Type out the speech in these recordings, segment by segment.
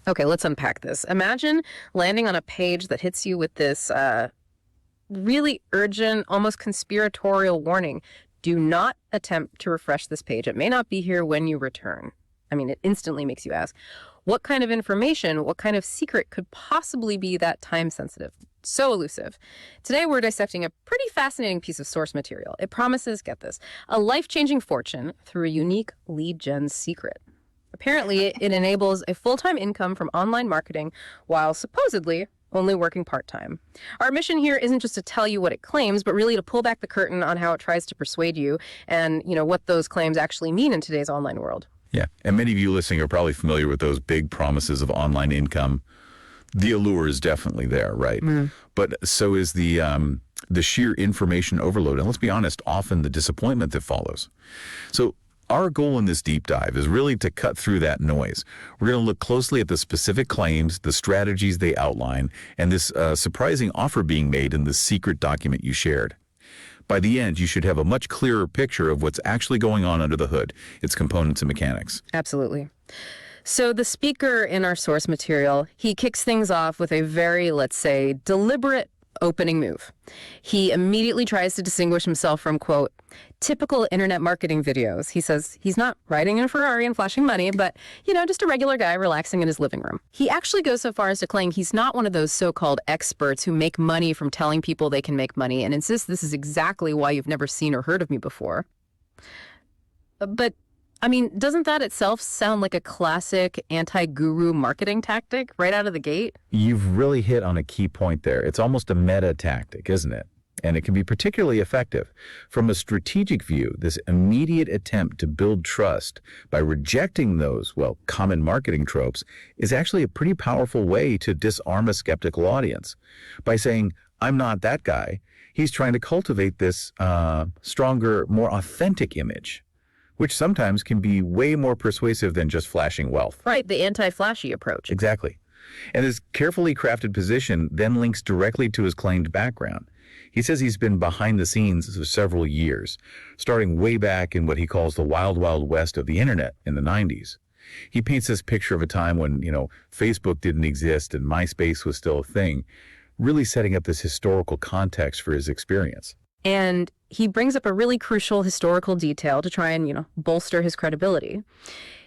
Okay, let's unpack this. Imagine landing on a page that hits you with this really urgent, almost conspiratorial warning. Do not attempt to refresh this page. It may not be here when you return. I mean, it instantly makes you ask, what kind of information, what kind of secret could possibly be that time sensitive? So elusive. Today, we're dissecting a pretty fascinating piece of source material. It promises, get this, a life-changing fortune through a unique lead gen secret. Apparently, it enables a full-time income from online marketing while supposedly only working part-time. Our mission here isn't just to tell you what it claims, but really to pull back the curtain on how it tries to persuade you and, what those claims actually mean in today's online world. Yeah, and many of you listening are probably familiar with those big promises of online income. The allure is definitely there, right? But so is the sheer information overload, and let's be honest, often the disappointment that follows. So our goal in this deep dive is really to cut through that noise. We're going to look closely at the specific claims, the strategies they outline, and this surprising offer being made in the secret document you shared. By the end, you should have a much clearer picture of what's actually going on under the hood, its components and mechanics. Absolutely. So the speaker in our source material, he kicks things off with a very, let's say, deliberate opening move. He immediately tries to distinguish himself from, quote, typical internet marketing videos. He says he's not riding in a Ferrari and flashing money, but, just a regular guy relaxing in his living room. He actually goes so far as to claim he's not one of those so-called experts who make money from telling people they can make money and insists this is exactly why you've never seen or heard of me before. But doesn't that itself sound like a classic anti-guru marketing tactic right out of the gate? You've really hit on a key point there. It's almost a meta tactic, isn't it? And it can be particularly effective. From a strategic view, this immediate attempt to build trust by rejecting those, common marketing tropes is actually a pretty powerful way to disarm a skeptical audience. By saying, I'm not that guy, he's trying to cultivate this stronger, more authentic image, which sometimes can be way more persuasive than just flashing wealth. Right, the anti-flashy approach. Exactly. And this carefully crafted position then links directly to his claimed background. He says he's been behind the scenes for several years, starting way back in what he calls the wild, wild west of the internet in the 90s. He paints this picture of a time when, Facebook didn't exist and MySpace was still a thing, really setting up this historical context for his experience. And he brings up a really crucial historical detail to try and, bolster his credibility.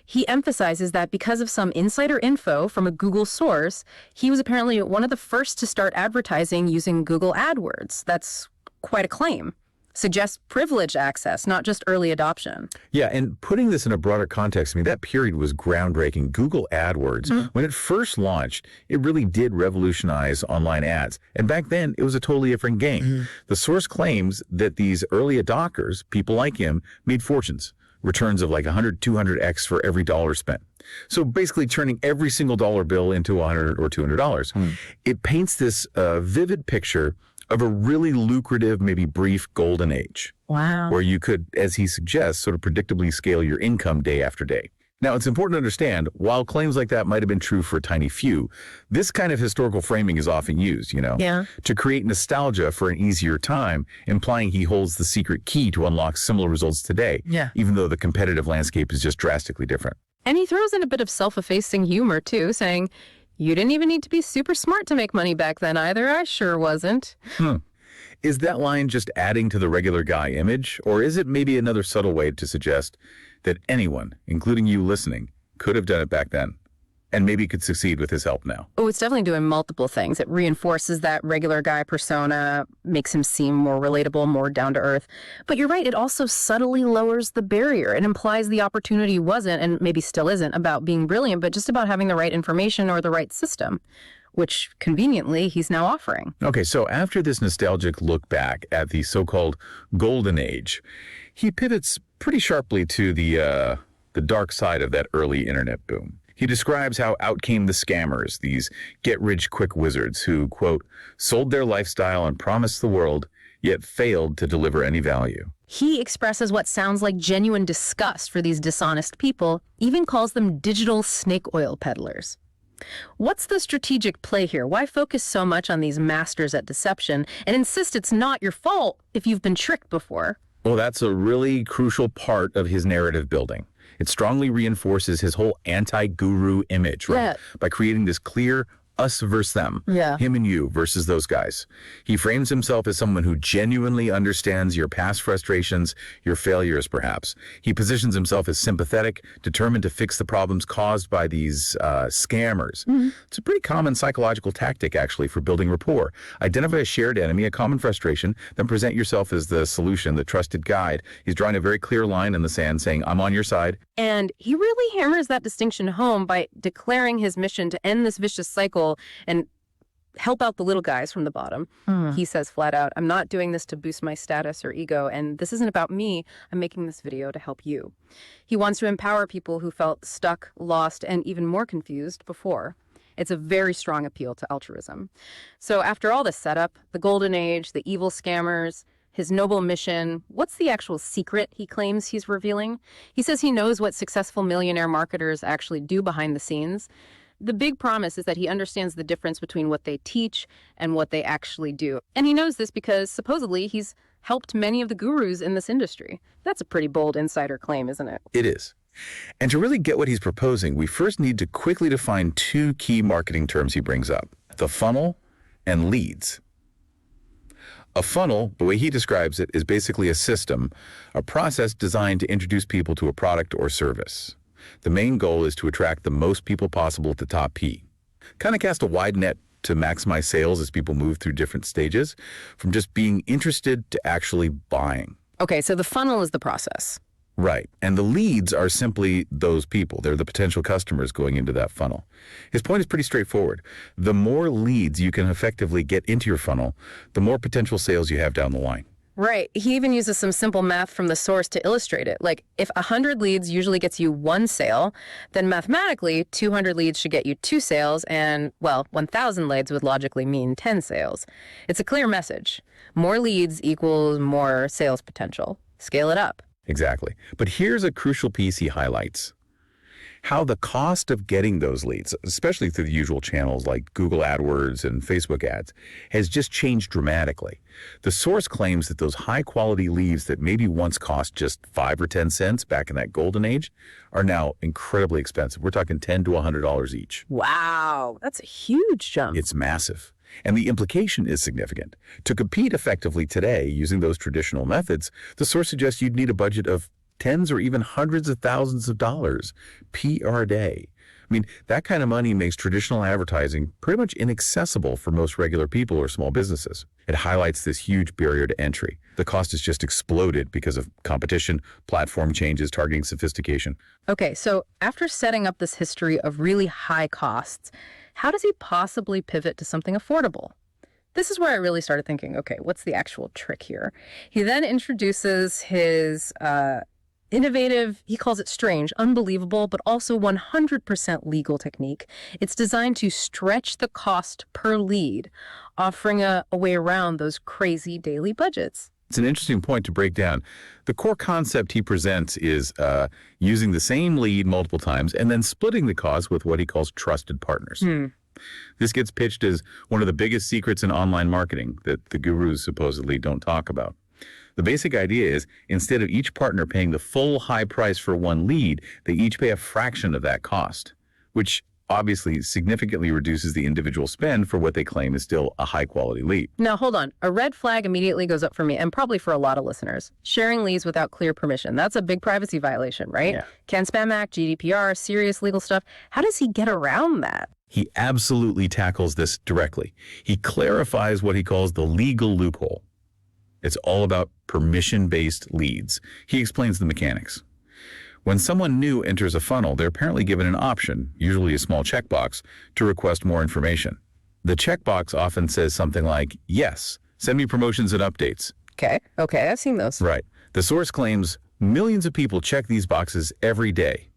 He emphasizes that because of some insider info from a Google source, he was apparently one of the first to start advertising using Google AdWords. That's quite a claim. Suggests privileged access, not just early adoption. Yeah, and putting this in a broader context, that period was groundbreaking. Google AdWords, when it first launched, it really did revolutionize online ads. And back then, it was a totally different game. The source claims that these early adopters, people like him, made fortunes. Returns of like 100, 200x for every dollar spent. So basically turning every single dollar bill into $100 or $200. It paints this vivid picture of a really lucrative, maybe brief golden age. Wow. Where you could, as he suggests, sort of predictably scale your income day after day. Now, it's important to understand, while claims like that might have been true for a tiny few, this kind of historical framing is often used, to create nostalgia for an easier time, implying he holds the secret key to unlock similar results today, even though the competitive landscape is just drastically different. And he throws in a bit of self-effacing humor, too, saying, you didn't even need to be super smart to make money back then either. I sure wasn't. Is that line just adding to the regular guy image, or is it maybe another subtle way to suggest that anyone, including you listening, could have done it back then and maybe could succeed with his help now? Oh, it's definitely doing multiple things. It reinforces that regular guy persona, makes him seem more relatable, more down to earth. But you're right, it also subtly lowers the barrier. It implies the opportunity wasn't, and maybe still isn't, about being brilliant, but just about having the right information or the right system, which conveniently he's now offering. Okay, so after this nostalgic look back at the so-called golden age, he pivots pretty sharply to the dark side of that early internet boom. He describes how out came the scammers, these get-rich-quick wizards who, quote, sold their lifestyle and promised the world, yet failed to deliver any value. He expresses what sounds like genuine disgust for these dishonest people, even calls them digital snake oil peddlers. What's the strategic play here? Why focus so much on these masters at deception and insist it's not your fault if you've been tricked before? Well, that's a really crucial part of his narrative building. It strongly reinforces his whole anti-guru image, right? Yeah. By creating this clear us versus them, Yeah. him and you versus those guys. He frames himself as someone who genuinely understands your past frustrations, your failures perhaps. He positions himself as sympathetic, determined to fix the problems caused by these scammers. It's a pretty common psychological tactic actually for building rapport. Identify a shared enemy, a common frustration, then present yourself as the solution, the trusted guide. He's drawing a very clear line in the sand saying, I'm on your side. And he really hammers that distinction home by declaring his mission to end this vicious cycle and help out the little guys from the bottom. He says flat out, I'm not doing this to boost my status or ego, and this isn't about me. I'm making this video to help you. He wants to empower people who felt stuck, lost, and even more confused before. It's a very strong appeal to altruism. So after all this setup, the golden age, the evil scammers, his noble mission, what's the actual secret he claims he's revealing? He says he knows what successful millionaire marketers actually do behind the scenes. The big promise is that he understands the difference between what they teach and what they actually do. And he knows this because supposedly he's helped many of the gurus in this industry. That's a pretty bold insider claim, isn't it? It is. And to really get what he's proposing, we first need to quickly define two key marketing terms he brings up: the funnel and leads. A funnel, the way he describes it, is basically a system, a process designed to introduce people to a product or service. The main goal is to attract the most people possible at the top P. Kind of cast a wide net to maximize sales as people move through different stages, from just being interested to actually buying. Okay, so the funnel is the process. Right. And the leads are simply those people. They're the potential customers going into that funnel. His point is pretty straightforward. The more leads you can effectively get into your funnel, the more potential sales you have down the line. Right. He even uses some simple math from the source to illustrate it. Like, if 100 leads usually gets you one sale, then mathematically 200 leads should get you 2 sales, and, well, 1,000 leads would logically mean 10 sales. It's a clear message. More leads equals more sales potential. Scale it up. Exactly. But here's a crucial piece he highlights: how the cost of getting those leads, especially through the usual channels like Google AdWords and Facebook ads, has just changed dramatically. The source claims that those high-quality leads that maybe once cost just 5 or 10 cents back in that golden age are now incredibly expensive. We're talking $10 to $100 each. Wow, that's a huge jump. It's massive. And the implication is significant. To compete effectively today using those traditional methods, the source suggests you'd need a budget of tens or even hundreds of thousands of dollars per day. I mean, that kind of money makes traditional advertising pretty much inaccessible for most regular people or small businesses. It highlights this huge barrier to entry. The cost has just exploded because of competition, platform changes, targeting sophistication. Okay, so after setting up this history of really high costs, how does he possibly pivot to something affordable? This is where I really started thinking, okay, what's the actual trick here? He then introduces his innovative, he calls it strange, unbelievable, but also 100% legal technique. It's designed to stretch the cost per lead, offering a way around those crazy daily budgets. It's an interesting point to break down. The core concept he presents is using the same lead multiple times and then splitting the cost with what he calls trusted partners. This gets pitched as one of the biggest secrets in online marketing that the gurus supposedly don't talk about. The basic idea is, instead of each partner paying the full high price for one lead, they each pay a fraction of that cost, which obviously significantly reduces the individual spend for what they claim is still a high-quality lead. Now, hold on. A red flag immediately goes up for me, and probably for a lot of listeners. Sharing leads without clear permission. That's a big privacy violation, right? Yeah. Can-Spam Act, GDPR, serious legal stuff. How does he get around that? He absolutely tackles this directly. He clarifies what he calls the legal loophole. It's all about permission-based leads. He explains the mechanics. When someone new enters a funnel, they're apparently given an option, usually a small checkbox, to request more information. The checkbox often says something like, yes, send me promotions and updates. Okay, I've seen those. Right. The source claims millions of people check these boxes every day.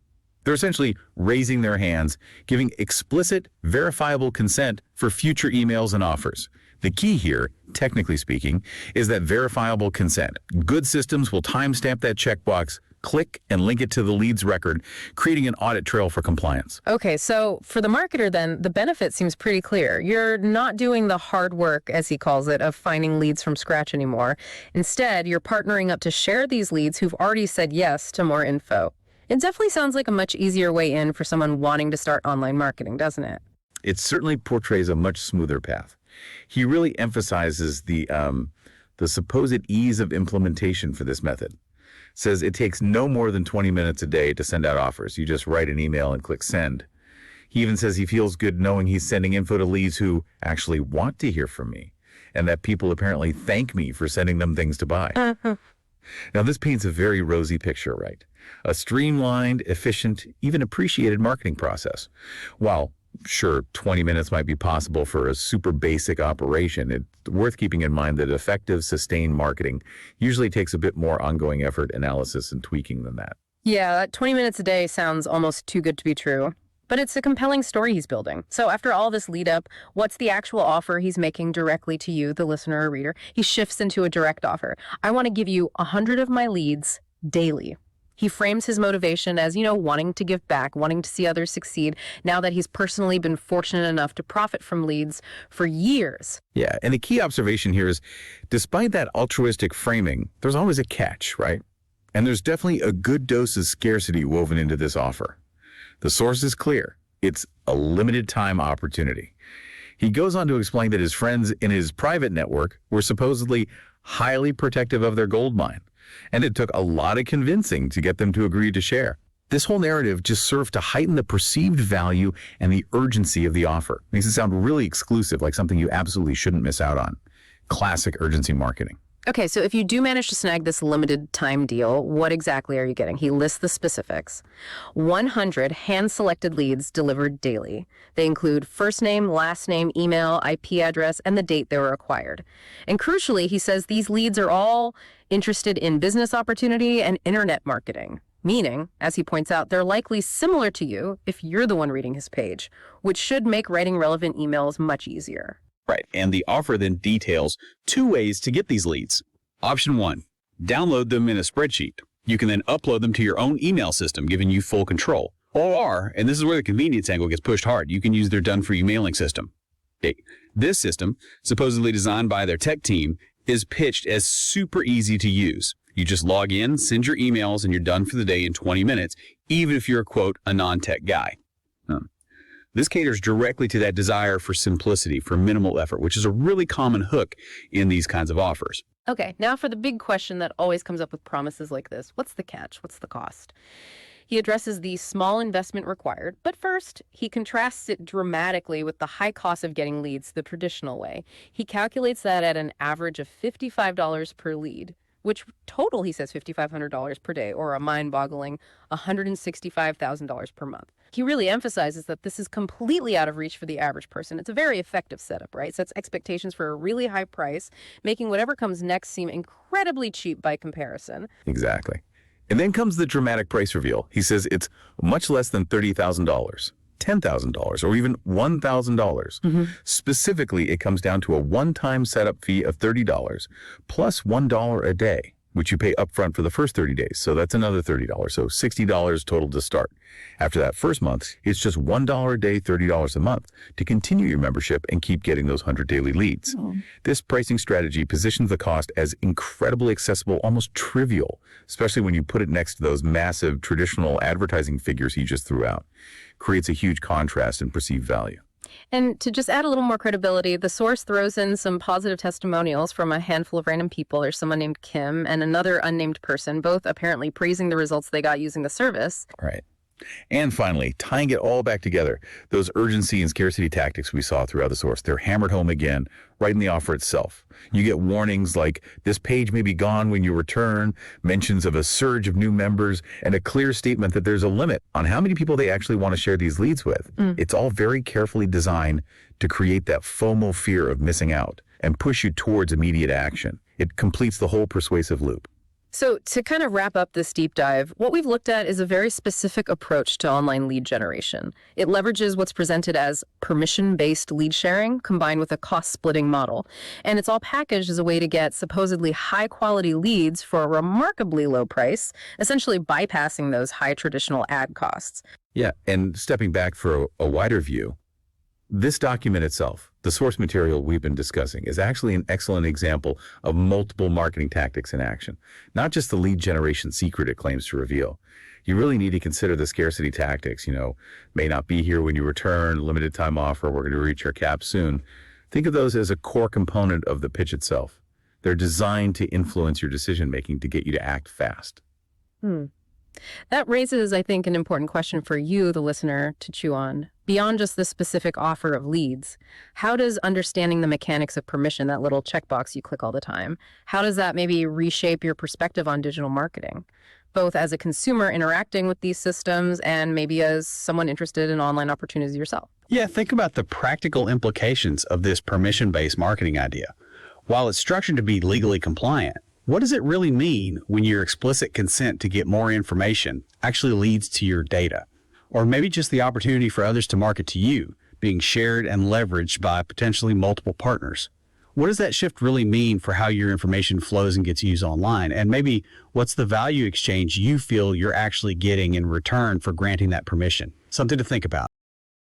They're essentially raising their hands, giving explicit, verifiable consent for future emails and offers. The key here, technically speaking, is that verifiable consent. Good systems will timestamp that checkbox, click and link it to the leads record, creating an audit trail for compliance. Okay, so for the marketer then, the benefit seems pretty clear. You're not doing the hard work, as he calls it, of finding leads from scratch anymore. Instead, you're partnering up to share these leads who've already said yes to more info. It definitely sounds like a much easier way in for someone wanting to start online marketing, doesn't it? It certainly portrays a much smoother path. He really emphasizes the supposed ease of implementation for this method. Says it takes no more than 20 minutes a day to send out offers. You just write an email and click send. He even says he feels good knowing he's sending info to leads who actually want to hear from me, and that people apparently thank me for sending them things to buy. Now, this paints a very rosy picture, right? A streamlined, efficient, even appreciated marketing process. While, sure, 20 minutes might be possible for a super basic operation, it's worth keeping in mind that effective, sustained marketing usually takes a bit more ongoing effort, analysis, and tweaking than that. Yeah, that 20 minutes a day sounds almost too good to be true. But it's a compelling story he's building. So after all this lead up, what's the actual offer he's making directly to you, the listener or reader? He shifts into a direct offer. I want to give you 100 of my leads daily. He frames his motivation as, wanting to give back, wanting to see others succeed, now that he's personally been fortunate enough to profit from leads for years. Yeah, and the key observation here is, despite that altruistic framing, there's always a catch, right? And there's definitely a good dose of scarcity woven into this offer. The source is clear. It's a limited time opportunity. He goes on to explain that his friends in his private network were supposedly highly protective of their gold mine, and it took a lot of convincing to get them to agree to share. This whole narrative just served to heighten the perceived value and the urgency of the offer. Makes it sound really exclusive, like something you absolutely shouldn't miss out on. Classic urgency marketing. Okay, so if you do manage to snag this limited time deal, what exactly are you getting? He lists the specifics. 100 hand-selected leads delivered daily. They include first name, last name, email, IP address, and the date they were acquired. And crucially, he says these leads are all interested in business opportunity and internet marketing. Meaning, as he points out, they're likely similar to you if you're the one reading his page, which should make writing relevant emails much easier. Right, and the offer then details 2 ways to get these leads. Option 1, download them in a spreadsheet. You can then upload them to your own email system, giving you full control. Or, and this is where the convenience angle gets pushed hard, you can use their done-for-you mailing system. Okay. This system, supposedly designed by their tech team, is pitched as super easy to use. You just log in, send your emails, and you're done for the day in 20 minutes, even if you're, quote, a non-tech guy. This caters directly to that desire for simplicity, for minimal effort, which is a really common hook in these kinds of offers. Okay, now for the big question that always comes up with promises like this. What's the catch? What's the cost? He addresses the small investment required, but first, he contrasts it dramatically with the high cost of getting leads the traditional way. He calculates that at an average of $55 per lead, which total, he says, $5,500 per day, or a mind-boggling $165,000 per month. He really emphasizes that this is completely out of reach for the average person. It's a very effective setup, right? Sets expectations for a really high price, making whatever comes next seem incredibly cheap by comparison. Exactly. And then comes the dramatic price reveal. He says it's much less than $30,000, $10,000, or even $1,000. Specifically, it comes down to a one-time setup fee of $30 plus $1 a day, which you pay upfront for the first 30 days. So that's another $30. So $60 total to start. After that first month, it's just $1 a day, $30 a month to continue your membership and keep getting those 100 daily leads. This pricing strategy positions the cost as incredibly accessible, almost trivial, especially when you put it next to those massive traditional advertising figures he just threw out. Creates a huge contrast in perceived value. And to just add a little more credibility, the source throws in some positive testimonials from a handful of random people. There's someone named Kim and another unnamed person, both apparently praising the results they got using the service. Right. And finally, tying it all back together, those urgency and scarcity tactics we saw throughout the source, they're hammered home again, right in the offer itself. You get warnings like, this page may be gone when you return, mentions of a surge of new members, and a clear statement that there's a limit on how many people they actually want to share these leads with. It's all very carefully designed to create that FOMO fear of missing out and push you towards immediate action. It completes the whole persuasive loop. So to kind of wrap up this deep dive, what we've looked at is a very specific approach to online lead generation. It leverages what's presented as permission-based lead sharing combined with a cost-splitting model. And it's all packaged as a way to get supposedly high-quality leads for a remarkably low price, essentially bypassing those high traditional ad costs. Yeah, and stepping back for a wider view, this document itself, the source material we've been discussing, is actually an excellent example of multiple marketing tactics in action, not just the lead generation secret it claims to reveal. you really need to consider the scarcity tactics. May not be here when you return, limited time offer, we're going to reach our cap soon. Think of those as a core component of the pitch itself. They're designed to influence your decision making to get you to act fast. That raises, I think, an important question for you, the listener, to chew on. Beyond just the specific offer of leads, how does understanding the mechanics of permission, that little checkbox you click all the time, how does that maybe reshape your perspective on digital marketing, both as a consumer interacting with these systems and maybe as someone interested in online opportunities yourself? Yeah, think about the practical implications of this permission-based marketing idea. While it's structured to be legally compliant, what does it really mean when your explicit consent to get more information actually leads to your data? Or maybe just the opportunity for others to market to you, being shared and leveraged by potentially multiple partners. What does that shift really mean for how your information flows and gets used online? And maybe what's the value exchange you feel you're actually getting in return for granting that permission? Something to think about.